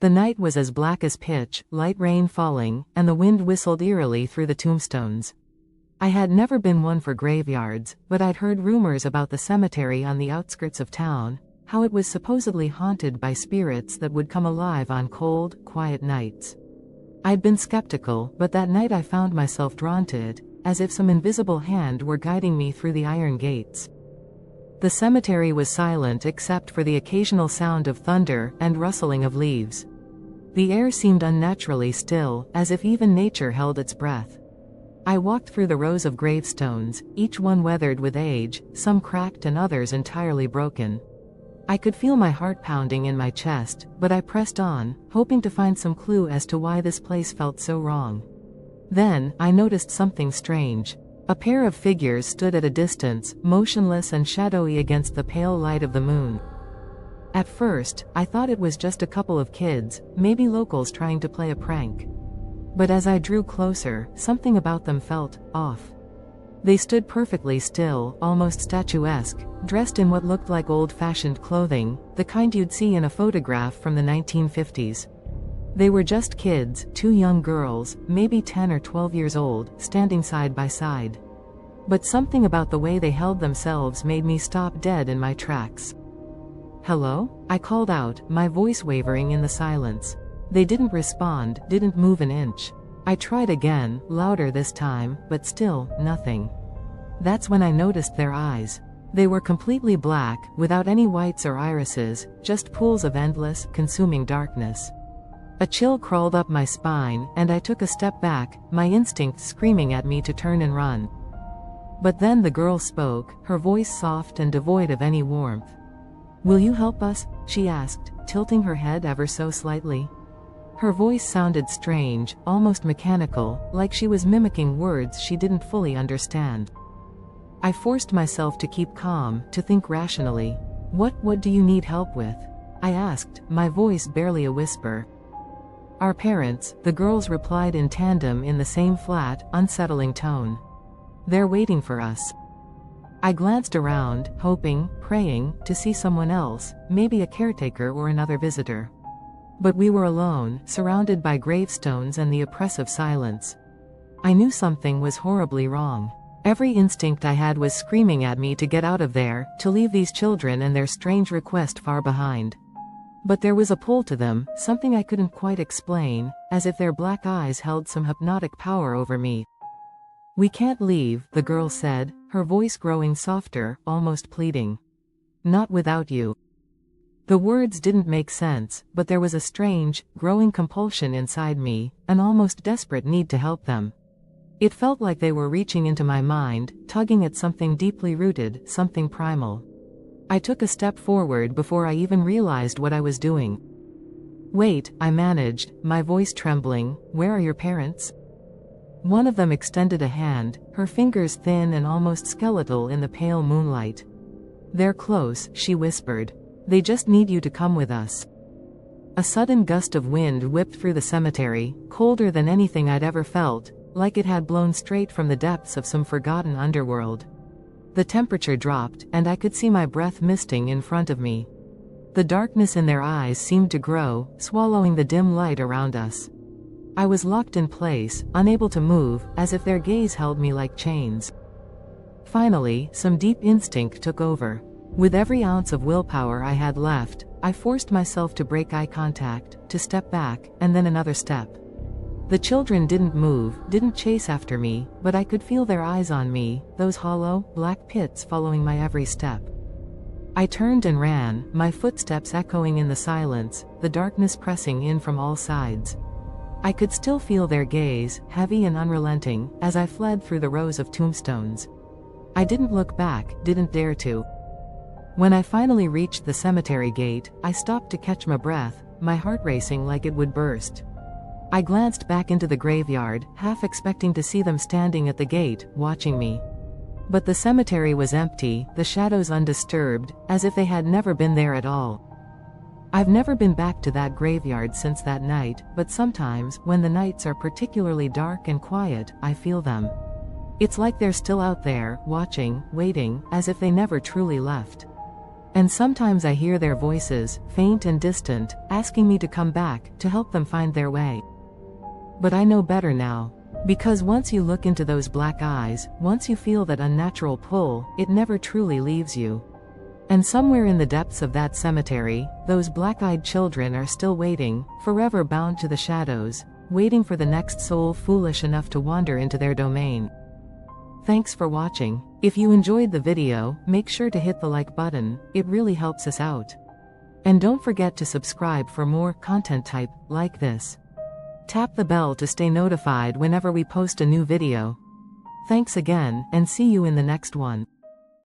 The night was as black as pitch, light rain falling, and the wind whistled eerily through the tombstones. I had never been one for graveyards, but I'd heard rumors about the cemetery on the outskirts of town, how it was supposedly haunted by spirits that would come alive on cold, quiet nights. I'd been skeptical, but that night I found myself drawn to it, as if some invisible hand were guiding me through the iron gates. The cemetery was silent except for the occasional sound of thunder and rustling of leaves. The air seemed unnaturally still, as if even nature held its breath. I walked through the rows of gravestones, each one weathered with age, some cracked and others entirely broken. I could feel my heart pounding in my chest, but I pressed on, hoping to find some clue as to why this place felt so wrong. Then, I noticed something strange. A pair of figures stood at a distance, motionless and shadowy against the pale light of the moon. At first, I thought it was just a couple of kids, maybe locals trying to play a prank. But as I drew closer, something about them felt off. They stood perfectly still, almost statuesque, dressed in what looked like old-fashioned clothing, the kind you'd see in a photograph from the 1950s. They were just kids, two young girls, maybe 10 or 12 years old, standing side by side. But something about the way they held themselves made me stop dead in my tracks. "Hello?" I called out, my voice wavering in the silence. They didn't respond, didn't move an inch. I tried again, louder this time, but still, nothing. That's when I noticed their eyes. They were completely black, without any whites or irises, just pools of endless, consuming darkness. A chill crawled up my spine, and I took a step back, my instinct screaming at me to turn and run. But then the girl spoke, her voice soft and devoid of any warmth. "Will you help us?" she asked, tilting her head ever so slightly. Her voice sounded strange, almost mechanical, like she was mimicking words she didn't fully understand. I forced myself to keep calm, to think rationally. What do you need help with?" I asked, my voice barely a whisper. "Our parents," the girls replied in tandem in the same flat, unsettling tone. "They're waiting for us." I glanced around, hoping, praying, to see someone else, maybe a caretaker or another visitor. But we were alone, surrounded by gravestones and the oppressive silence. I knew something was horribly wrong. Every instinct I had was screaming at me to get out of there, to leave these children and their strange request far behind. But there was a pull to them, something I couldn't quite explain, as if their black eyes held some hypnotic power over me. "We can't leave," the girl said, her voice growing softer, almost pleading. "Not without you." The words didn't make sense, but there was a strange, growing compulsion inside me, an almost desperate need to help them. It felt like they were reaching into my mind, tugging at something deeply rooted, something primal. I took a step forward before I even realized what I was doing. "Wait," I managed, my voice trembling, "where are your parents?" One of them extended a hand, her fingers thin and almost skeletal in the pale moonlight. "They're close," she whispered. "They just need you to come with us." A sudden gust of wind whipped through the cemetery, colder than anything I'd ever felt, like it had blown straight from the depths of some forgotten underworld. The temperature dropped, and I could see my breath misting in front of me. The darkness in their eyes seemed to grow, swallowing the dim light around us. I was locked in place, unable to move, as if their gaze held me like chains. Finally, some deep instinct took over. With every ounce of willpower I had left, I forced myself to break eye contact, to step back, and then another step. The children didn't move, didn't chase after me, but I could feel their eyes on me, those hollow, black pits following my every step. I turned and ran, my footsteps echoing in the silence, the darkness pressing in from all sides. I could still feel their gaze, heavy and unrelenting, as I fled through the rows of tombstones. I didn't look back, didn't dare to. When I finally reached the cemetery gate, I stopped to catch my breath, my heart racing like it would burst. I glanced back into the graveyard, half expecting to see them standing at the gate, watching me. But the cemetery was empty, the shadows undisturbed, as if they had never been there at all. I've never been back to that graveyard since that night, but sometimes, when the nights are particularly dark and quiet, I feel them. It's like they're still out there, watching, waiting, as if they never truly left. And sometimes I hear their voices, faint and distant, asking me to come back, to help them find their way. But I know better now. Because once you look into those black eyes, once you feel that unnatural pull, it never truly leaves you. And somewhere in the depths of that cemetery, those black-eyed children are still waiting, forever bound to the shadows, waiting for the next soul foolish enough to wander into their domain. Thanks for watching. If you enjoyed the video, make sure to hit the like button, it really helps us out. And don't forget to subscribe for more content type like this. Tap the bell to stay notified whenever we post a new video. Thanks again, and see you in the next one.